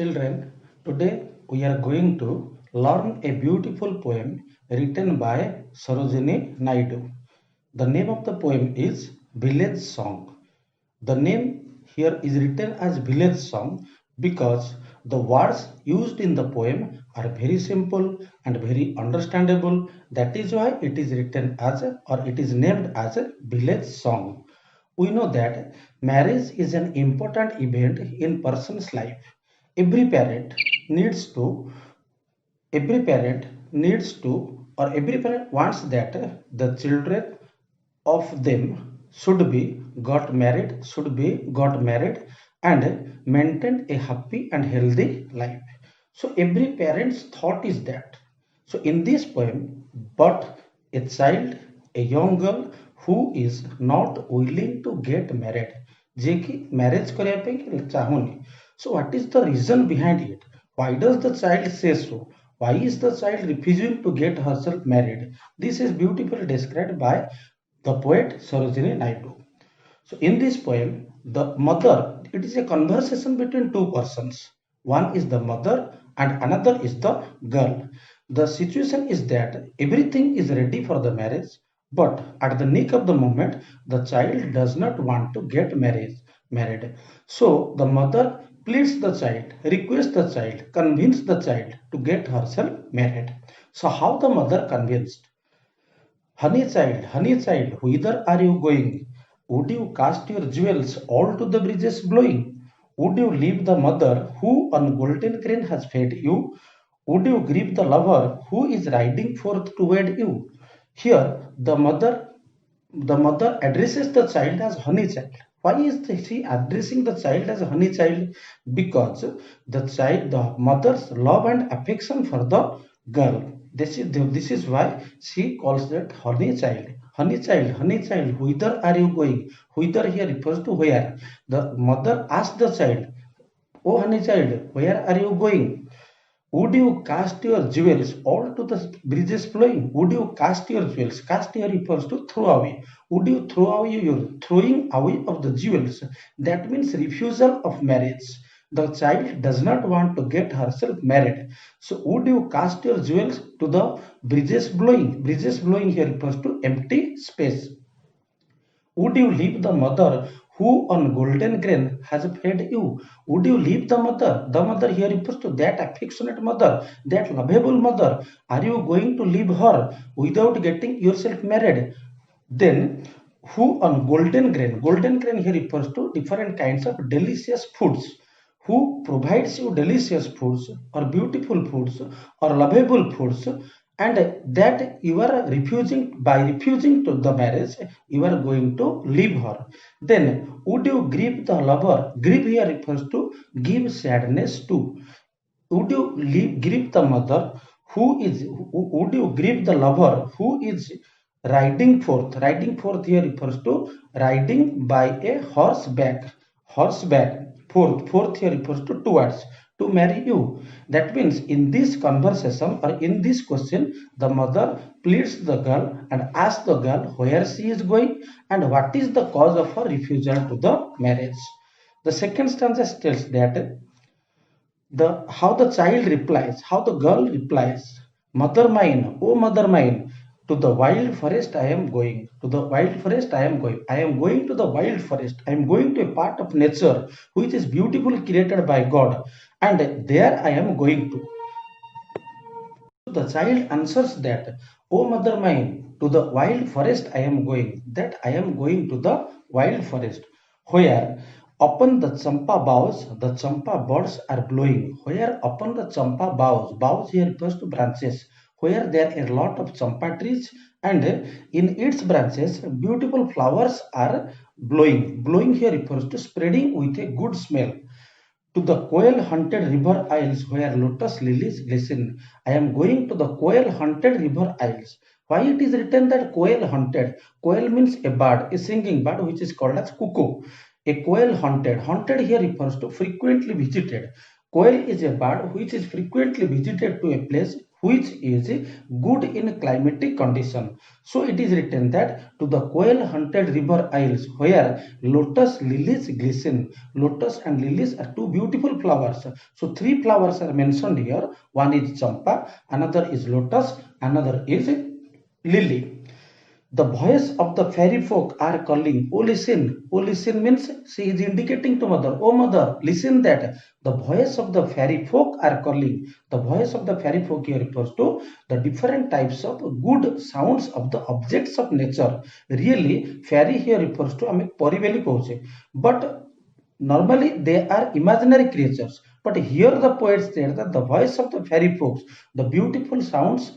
Children, today we are going to learn a beautiful poem written by Sarojini Naidu. The name of the poem is Village Song. The name here is written as Village Song because the words used in the poem are very simple and very understandable. That is why it is written as or it is named as a Village Song. We know that marriage is an important event in person's life. Every parent needs to every parent needs to or every parent wants that the children of them should be got married and maintain a happy and healthy life. So every parent's thought is that. So in this poem, but a child, a young girl who is not willing to get married, जे कि marriage करने पे चाहूनी. So what is the reason behind it? Why does the child say so? Why is the child refusing to get herself married? This is beautifully described by the poet Sarojini Naidu. So in this poem, the mother, it is a conversation between two persons. One is the mother and another is the girl. The situation is that everything is ready for the marriage, but at the nick of the moment, the child does not want to get married. So the mother pleads the child, requests the child, convinces the child to get herself married. So how the mother convinced? Honey child, whither are you going? Would you cast your jewels all to the breezes blowing? Would you leave the mother who on golden grain has fed you? Would you grieve the lover who is riding forth to wed you? Here, the mother addresses the child as honey child. Why is she addressing the child as honey child? Because the mother's love and affection for the girl. This is why she calls that honey child. Honey child, whither are you going? Whither here refers to where. The mother asks the child, oh honey child, where are you going? Would you cast your jewels all to the breezes flowing? Would you cast your jewels? Cast here refers to throw away. Would you throw away your throwing away of the jewels? That means refusal of marriage. The child does not want to get herself married. So would you cast your jewels to the breezes blowing? Breezes blowing here refers to empty space. Would you leave the mother who on golden grain has fed you? Would you leave the mother? The mother here refers to that affectionate mother, that lovable mother. Are you going to leave her without getting yourself married? Then, who on golden grain? Golden grain here refers to different kinds of delicious foods. Who provides you delicious foods or beautiful foods or lovable foods, and that you are refusing to the marriage, you are going to leave her. Then would you grieve the lover? Grieve here refers to give sadness to. Would you grieve the mother who is, would you grieve the lover who is riding forth? Riding forth here refers to riding by a horseback. Fourth here refers to towards, to marry you. That means in this conversation or in this question, the mother pleads the girl and asks the girl where she is going and what is the cause of her refusal to the marriage. The second stanza tells that how the child replies, how the girl replies, mother mine, oh mother mine, to the wild forest I am going. To the wild forest I am going. I am going to the wild forest. I am going to a part of nature which is beautifully created by God, and there I am going to. The child answers that, O mother mine, to the wild forest I am going, that I am going to the wild forest, where upon the champa boughs, the champa buds are blowing. Where upon the champa boughs here refers to branches, where there are a lot of champa trees, and in its branches, beautiful flowers are blowing. Blowing here refers to spreading with a good smell. To the quail-haunted river isles where lotus lilies glisten. I am going to the quail-haunted river isles. Why it is written that quail-haunted? Quail means a bird, a singing bird which is called as cuckoo. A quail-haunted. Haunted here refers to frequently visited. Quail is a bird which is frequently visited to a place which is good in climatic condition. So it is written that to the quail hunted river isles where lotus lilies glisten. Lotus and lilies are two beautiful flowers. So three flowers are mentioned here. One is champa, another is lotus, another is lily. The voice of the fairy folk are calling, oh listen. Oh listen means she is indicating to mother, oh mother, listen that. The voice of the fairy folk are calling. The voice of the fairy folk here refers to the different types of good sounds of the objects of nature. Really, fairy here refers to ଆମେ ପରି ବୋଲି କହୁଛେ. But normally they are imaginary creatures. But here the poet said that the voice of the fairy folks, the beautiful sounds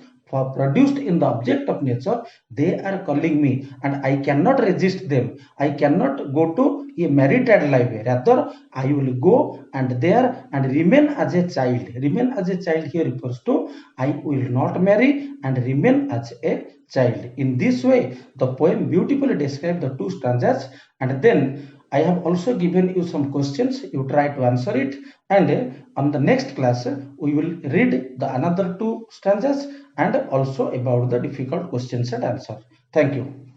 produced in the object of nature, they are calling me and I cannot resist them. I cannot go to a marital life. Rather, I will go and there and remain as a child. Remain as a child here refers to I will not marry and remain as a child. In this way, the poem beautifully describes the two stanzas, and then I have also given you some questions. You try to answer it, and on the next class we will read the another two stanzas and also about the difficult questions and answer. Thank you.